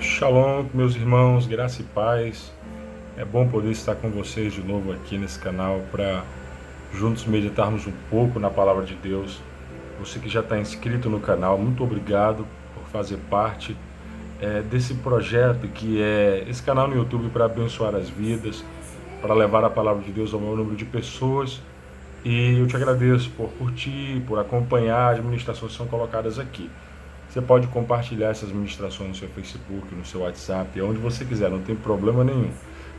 Shalom, meus irmãos, graça e paz. É bom poder estar com vocês de novo aqui nesse canal para juntos meditarmos um pouco na palavra de Deus. Você que já está inscrito no canal, muito obrigado por fazer parte desse projeto que é esse canal no YouTube para abençoar as vidas, para levar a palavra de Deus ao maior número de pessoas. E eu te agradeço por curtir, por acompanhar as ministrações que são colocadas aqui. Você pode compartilhar essas ministrações no seu Facebook, no seu WhatsApp, onde você quiser, não tem problema nenhum.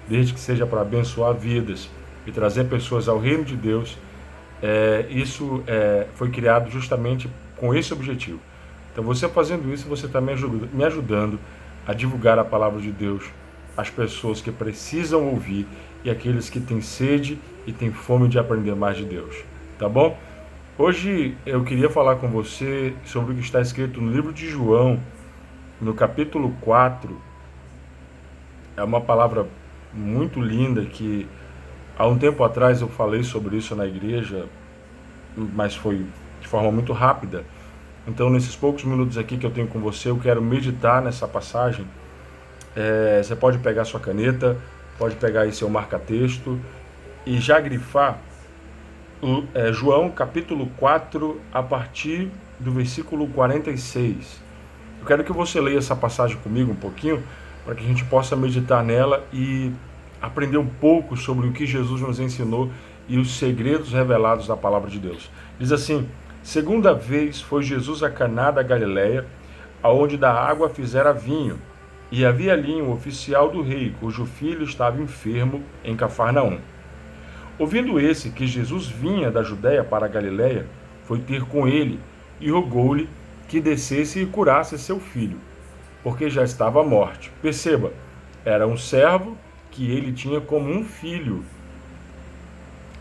Desde que seja para abençoar vidas e trazer pessoas ao reino de Deus, isso foi criado justamente com esse objetivo. Então você fazendo isso, você está me ajudando a divulgar a palavra de Deus às pessoas que precisam ouvir e aqueles que têm sede e têm fome de aprender mais de Deus. Tá bom? Hoje eu queria falar com você sobre o que está escrito no livro de João, no capítulo 4. É uma palavra muito linda que há um tempo atrás eu falei sobre isso na igreja, mas foi de forma muito rápida. Então, nesses poucos minutos aqui que eu tenho com você, eu quero meditar nessa passagem. Você pode pegar sua caneta, pode pegar aí seu marca-texto e já grifar João capítulo 4, a partir do versículo 46. Eu quero que você leia essa passagem comigo um pouquinho, para que a gente possa meditar nela e aprender um pouco sobre o que Jesus nos ensinou e os segredos revelados da palavra de Deus. Diz assim: segunda vez foi Jesus a Caná da Galileia, aonde da água fizera vinho, e havia ali um oficial do rei, cujo filho estava enfermo em Cafarnaum. Ouvindo esse que Jesus vinha da Judéia para a Galiléia, foi ter com ele e rogou-lhe que descesse e curasse seu filho, porque já estava à morte. Perceba, era um servo que ele tinha como um filho.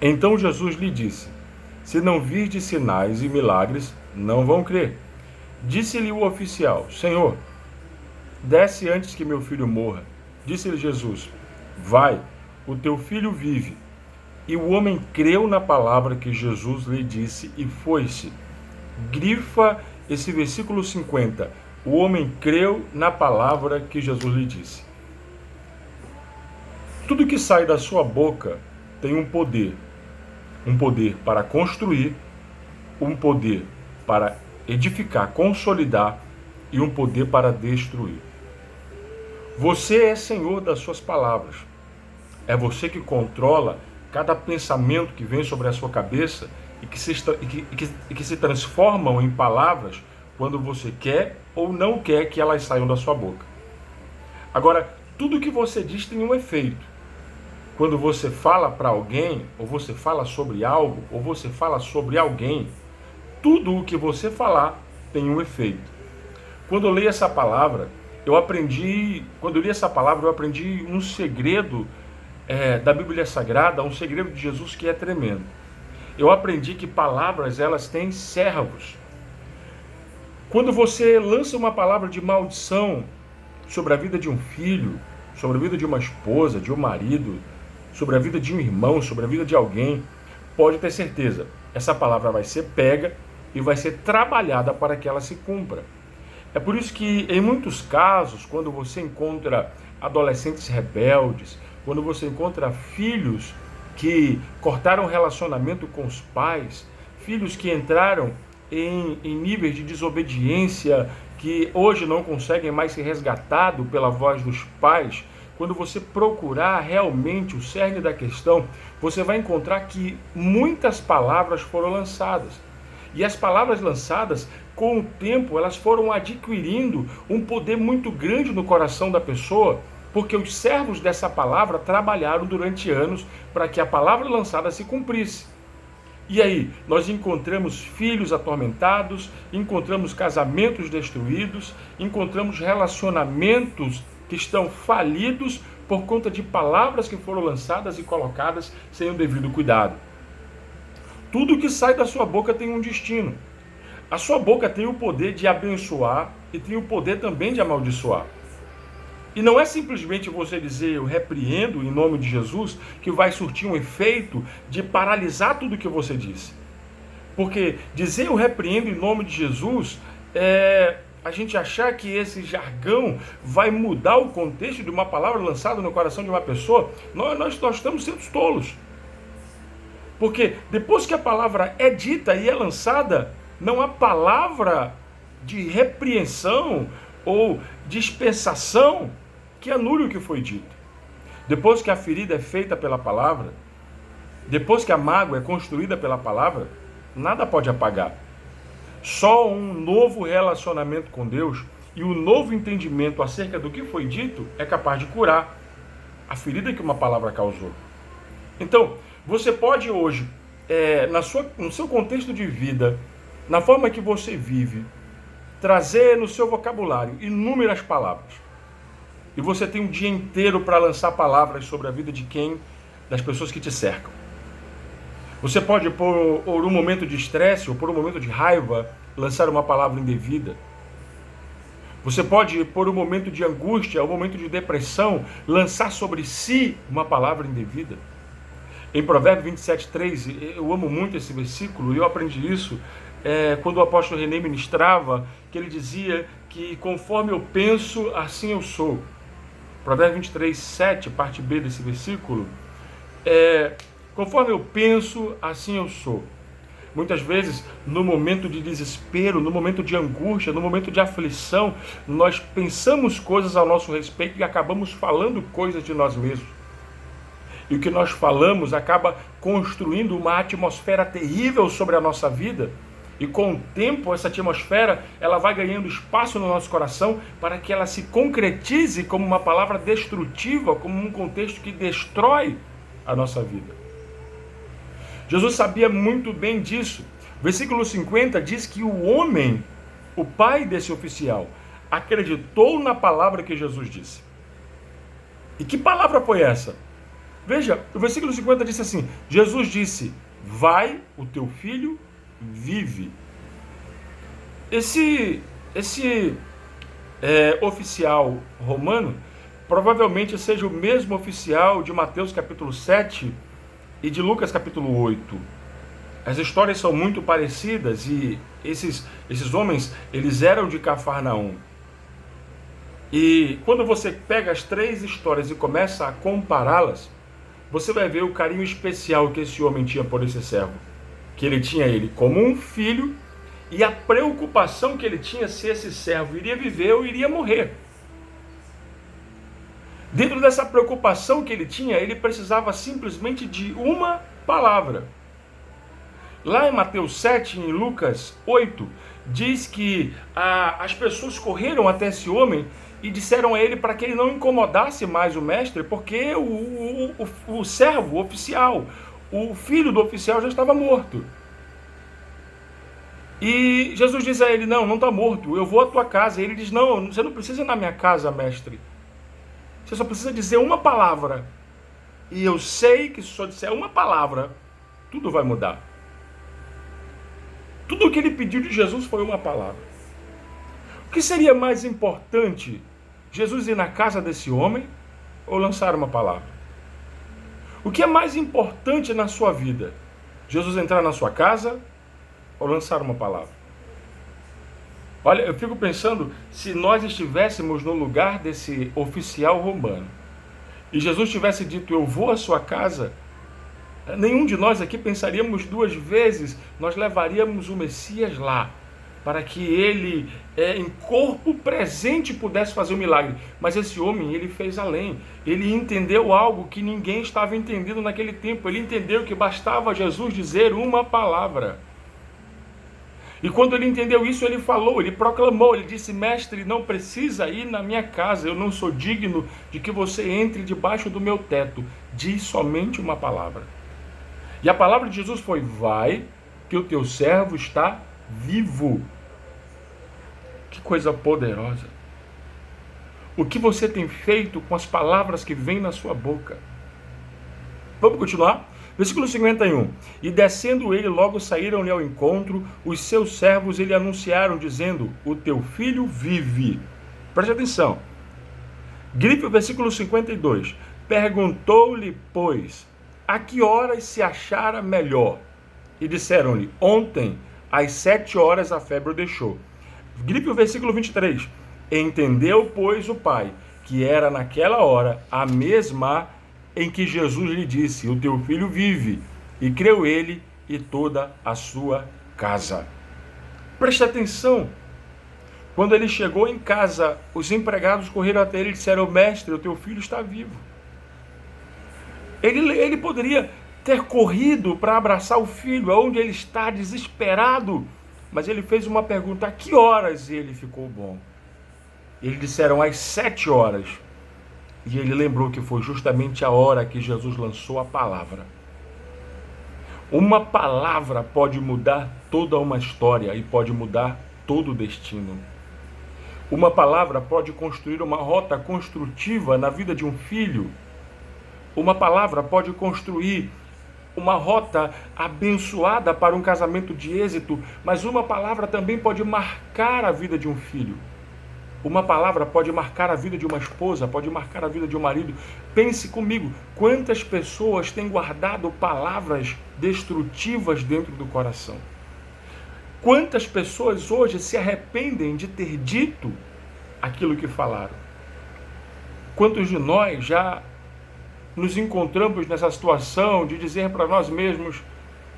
Então Jesus lhe disse: se não virdes sinais e milagres, não vão crer. Disse-lhe o oficial: Senhor, desce antes que meu filho morra. Disse-lhe Jesus: vai, o teu filho vive. E o homem creu na palavra que Jesus lhe disse e foi-se. Grifa esse versículo 50. O homem creu na palavra que Jesus lhe disse. Tudo que sai da sua boca tem um poder. Um poder para construir, um poder para edificar, consolidar e um poder para destruir. Você é senhor das suas palavras. É você que controla cada pensamento que vem sobre a sua cabeça e que se transformam em palavras quando você quer ou não quer que elas saiam da sua boca. Agora, tudo que você diz tem um efeito. Quando você fala para alguém, ou você fala sobre algo, ou você fala sobre alguém, tudo o que você falar tem um efeito. Quando eu li essa palavra, eu aprendi um segredo da Bíblia Sagrada, um segredo de Jesus que é tremendo. Eu aprendi que palavras, elas têm servos. Quando você lança uma palavra de maldição sobre a vida de um filho, sobre a vida de uma esposa, de um marido, sobre a vida de um irmão, sobre a vida de alguém, pode ter certeza, essa palavra vai ser pega e vai ser trabalhada para que ela se cumpra. É por isso que, em muitos casos, quando você encontra adolescentes rebeldes, quando você encontra filhos que cortaram relacionamento com os pais, filhos que entraram em níveis de desobediência, que hoje não conseguem mais ser resgatados pela voz dos pais, quando você procurar realmente o cerne da questão, você vai encontrar que muitas palavras foram lançadas. E as palavras lançadas, com o tempo, elas foram adquirindo um poder muito grande no coração da pessoa, porque os servos dessa palavra trabalharam durante anos para que a palavra lançada se cumprisse. E aí, nós encontramos filhos atormentados, encontramos casamentos destruídos, encontramos relacionamentos que estão falidos por conta de palavras que foram lançadas e colocadas sem o devido cuidado. Tudo que sai da sua boca tem um destino. A sua boca tem o poder de abençoar e tem o poder também de amaldiçoar. E não é simplesmente você dizer eu repreendo em nome de Jesus que vai surtir um efeito de paralisar tudo que você disse. Porque dizer eu repreendo em nome de Jesus a gente achar que esse jargão vai mudar o contexto de uma palavra lançada no coração de uma pessoa, nós estamos sendo tolos. Porque depois que a palavra é dita e é lançada, não há palavra de repreensão ou dispensação que anule o que foi dito. Depois que a ferida é feita pela palavra, depois que a mágoa é construída pela palavra, nada pode apagar. Só um novo relacionamento com Deus e um novo entendimento acerca do que foi dito é capaz de curar a ferida que uma palavra causou. Então, você pode hoje, no seu contexto de vida, na forma que você vive, trazer no seu vocabulário inúmeras palavras. E você tem um dia inteiro para lançar palavras sobre a vida das pessoas que te cercam. Você pode, por um momento de estresse ou por um momento de raiva, lançar uma palavra indevida. Você pode, por um momento de angústia, um momento de depressão, lançar sobre si uma palavra indevida. Em Provérbios 27:3, eu amo muito esse versículo, e eu aprendi isso quando o apóstolo René ministrava, que ele dizia que conforme eu penso, assim eu sou. Provérbios 23:7, parte B desse versículo, conforme eu penso, assim eu sou. Muitas vezes, no momento de desespero, no momento de angústia, no momento de aflição, nós pensamos coisas ao nosso respeito e acabamos falando coisas de nós mesmos. E o que nós falamos acaba construindo uma atmosfera terrível sobre a nossa vida. E com o tempo, essa atmosfera ela vai ganhando espaço no nosso coração para que ela se concretize como uma palavra destrutiva, como um contexto que destrói a nossa vida. Jesus sabia muito bem disso. Versículo 50 diz que o homem, o pai desse oficial, acreditou na palavra que Jesus disse. E que palavra foi essa? Veja, o versículo 50 diz assim: Jesus disse, vai, o teu filho vive. Esse oficial romano provavelmente seja o mesmo oficial de Mateus capítulo 7 e de Lucas capítulo 8. As histórias são muito parecidas e esses homens, eles eram de Cafarnaum. E quando você pega as três histórias e começa a compará-las, você vai ver o carinho especial que esse homem tinha por esse servo. Que ele tinha ele como um filho e a preocupação que ele tinha se esse servo iria viver ou iria morrer. Dentro dessa preocupação que ele tinha, ele precisava simplesmente de uma palavra. Lá em Mateus 7 e em Lucas 8, diz que as pessoas correram até esse homem e disseram a ele para que ele não incomodasse mais o mestre, porque o servo, o oficial, o filho do oficial já estava morto. E Jesus diz a ele, não está morto, eu vou à tua casa. E ele diz, não, você não precisa ir na minha casa, mestre. Você só precisa dizer uma palavra. E eu sei que se só disser uma palavra, tudo vai mudar. Tudo o que ele pediu de Jesus foi uma palavra. O que seria mais importante? Jesus ir na casa desse homem ou lançar uma palavra? O que é mais importante na sua vida? Jesus entrar na sua casa ou lançar uma palavra? Olha, eu fico pensando, se nós estivéssemos no lugar desse oficial romano e Jesus tivesse dito, eu vou à sua casa, nenhum de nós aqui pensaríamos duas vezes, nós levaríamos o Messias lá, para que ele, em corpo presente, pudesse fazer o milagre. Mas esse homem, ele fez além. Ele entendeu algo que ninguém estava entendendo naquele tempo. Ele entendeu que bastava Jesus dizer uma palavra. E quando ele entendeu isso, ele falou, ele proclamou, ele disse, mestre, não precisa ir na minha casa, eu não sou digno de que você entre debaixo do meu teto. Diz somente uma palavra. E a palavra de Jesus foi, vai, que o teu servo está vivo. Que coisa poderosa. O que você tem feito com as palavras que vêm na sua boca? Vamos continuar? Versículo 51. E descendo ele, logo saíram-lhe ao encontro, os seus servos lhe anunciaram, dizendo, o teu filho vive. Preste atenção. Grife o versículo 52. Perguntou-lhe, pois, a que horas se achara melhor? E disseram-lhe, ontem, às 7 horas a febre o deixou. Gripe o versículo 23. Entendeu, pois, o pai, que era naquela hora a mesma em que Jesus lhe disse: o teu filho vive. E creu ele e toda a sua casa. Preste atenção. Quando ele chegou em casa, os empregados correram até ele e disseram: mestre, o teu filho está vivo. Ele poderia ter corrido para abraçar o filho, aonde ele está, desesperado. Mas ele fez uma pergunta: a que horas ele ficou bom? Eles disseram: às 7 horas. E ele lembrou que foi justamente a hora que Jesus lançou a palavra. Uma palavra pode mudar toda uma história e pode mudar todo o destino. Uma palavra pode construir uma rota construtiva na vida de um filho. Uma palavra pode construir uma rota abençoada para um casamento de êxito, mas uma palavra também pode marcar a vida de um filho. Uma palavra pode marcar a vida de uma esposa, pode marcar a vida de um marido. Pense comigo, quantas pessoas têm guardado palavras destrutivas dentro do coração? Quantas pessoas hoje se arrependem de ter dito aquilo que falaram? Quantos de nós já nos encontramos nessa situação de dizer para nós mesmos: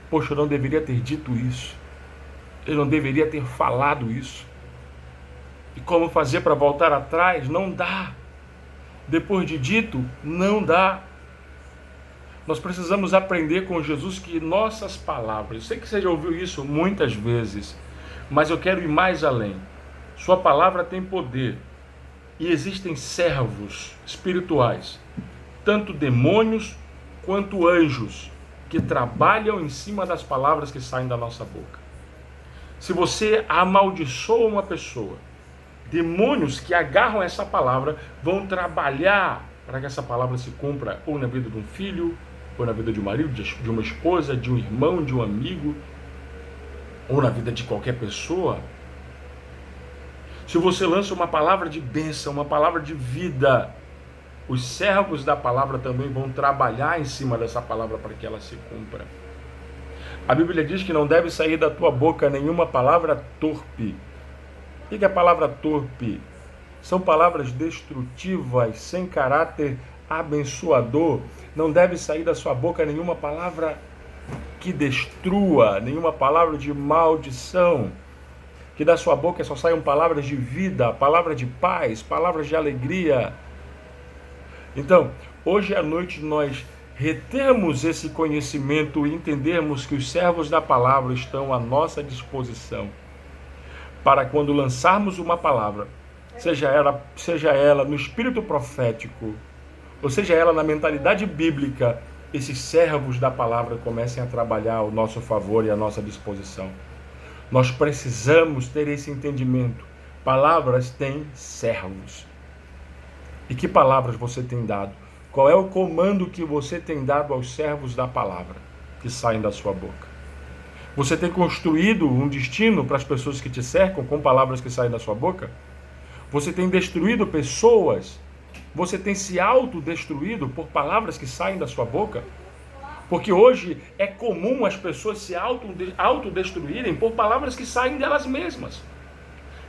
poxa, eu não deveria ter dito isso, eu não deveria ter falado isso. E como fazer para voltar atrás? Não dá. Depois de dito, não dá. Nós precisamos aprender com Jesus que nossas palavras, eu sei que você já ouviu isso muitas vezes, mas eu quero ir mais além. Sua palavra tem poder. E existem servos espirituais, tanto demônios quanto anjos, que trabalham em cima das palavras que saem da nossa boca. Se você amaldiçoa uma pessoa, demônios que agarram essa palavra vão trabalhar para que essa palavra se cumpra ou na vida de um filho, ou na vida de um marido, de uma esposa, de um irmão, de um amigo, ou na vida de qualquer pessoa. Se você lança uma palavra de bênção, uma palavra de vida, os servos da palavra também vão trabalhar em cima dessa palavra para que ela se cumpra. A Bíblia diz que não deve sair da tua boca nenhuma palavra torpe. O que é a palavra torpe? São palavras destrutivas, sem caráter abençoador. Não deve sair da sua boca nenhuma palavra que destrua, nenhuma palavra de maldição. Que da sua boca só saiam palavras de vida, palavras de paz, palavras de alegria. Então, hoje à noite nós retermos esse conhecimento e entendermos que os servos da palavra estão à nossa disposição para quando lançarmos uma palavra, seja ela no espírito profético, ou seja ela na mentalidade bíblica, esses servos da palavra comecem a trabalhar ao nosso favor e à nossa disposição. Nós precisamos ter esse entendimento. Palavras têm servos. E que palavras você tem dado? Qual é o comando que você tem dado aos servos da palavra que saem da sua boca? Você tem construído um destino para as pessoas que te cercam com palavras que saem da sua boca? Você tem destruído pessoas? Você tem se autodestruído por palavras que saem da sua boca? Porque hoje é comum as pessoas se autodestruírem por palavras que saem delas mesmas.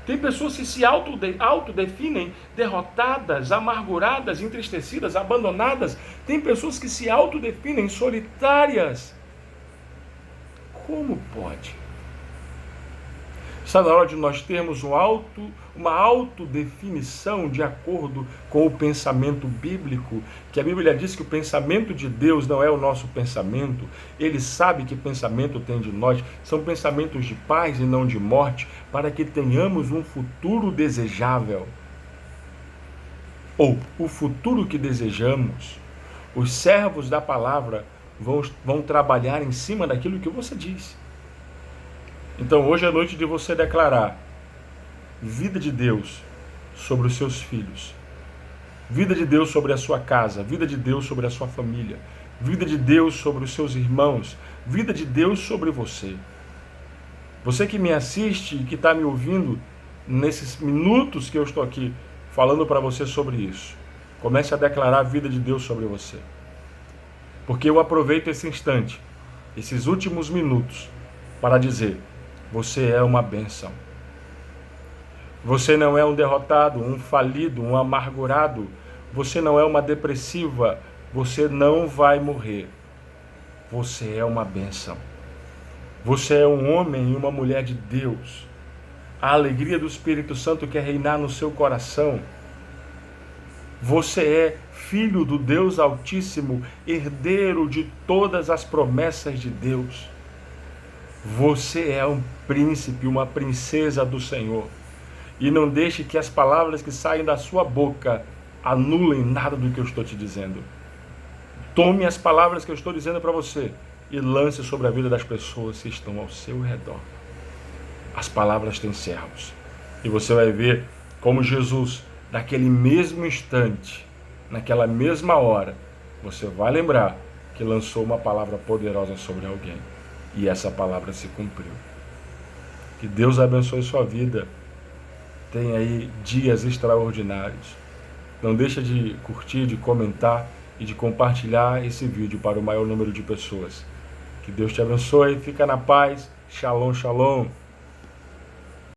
Tem pessoas que se autodefinem derrotadas, amarguradas, entristecidas, abandonadas. Tem pessoas que se autodefinem solitárias. Como pode? Está na hora de nós termos uma autodefinição de acordo com o pensamento bíblico, que a Bíblia diz que o pensamento de Deus não é o nosso pensamento. Ele sabe que pensamento tem de nós, são pensamentos de paz e não de morte, para que tenhamos um futuro desejável. Ou o futuro que desejamos. Os servos da palavra vão trabalhar em cima daquilo que você diz. Então hoje é noite de você declarar vida de Deus sobre os seus filhos, vida de Deus sobre a sua casa, vida de Deus sobre a sua família, vida de Deus sobre os seus irmãos, vida de Deus sobre você. Você que me assiste e que está me ouvindo nesses minutos que eu estou aqui falando para você sobre isso, comece a declarar a vida de Deus sobre você. Porque eu aproveito esse instante, esses últimos minutos, para dizer: você é uma bênção. Você não é um derrotado, um falido, um amargurado. Você não é uma depressiva. Você não vai morrer. Você é uma bênção. Você é um homem e uma mulher de Deus. A alegria do Espírito Santo quer reinar no seu coração. Você é filho do Deus Altíssimo, herdeiro de todas as promessas de Deus. Você é um príncipe, uma princesa do Senhor. E não deixe que as palavras que saem da sua boca anulem nada do que eu estou te dizendo. Tome as palavras que eu estou dizendo para você e lance sobre a vida das pessoas que estão ao seu redor. As palavras têm servos. E você vai ver como Jesus, naquele mesmo instante, naquela mesma hora, você vai lembrar que lançou uma palavra poderosa sobre alguém. E essa palavra se cumpriu. Que Deus abençoe sua vida. Tenha aí dias extraordinários. Não deixa de curtir, de comentar e de compartilhar esse vídeo para o maior número de pessoas. Que Deus te abençoe. Fica na paz. Shalom, shalom.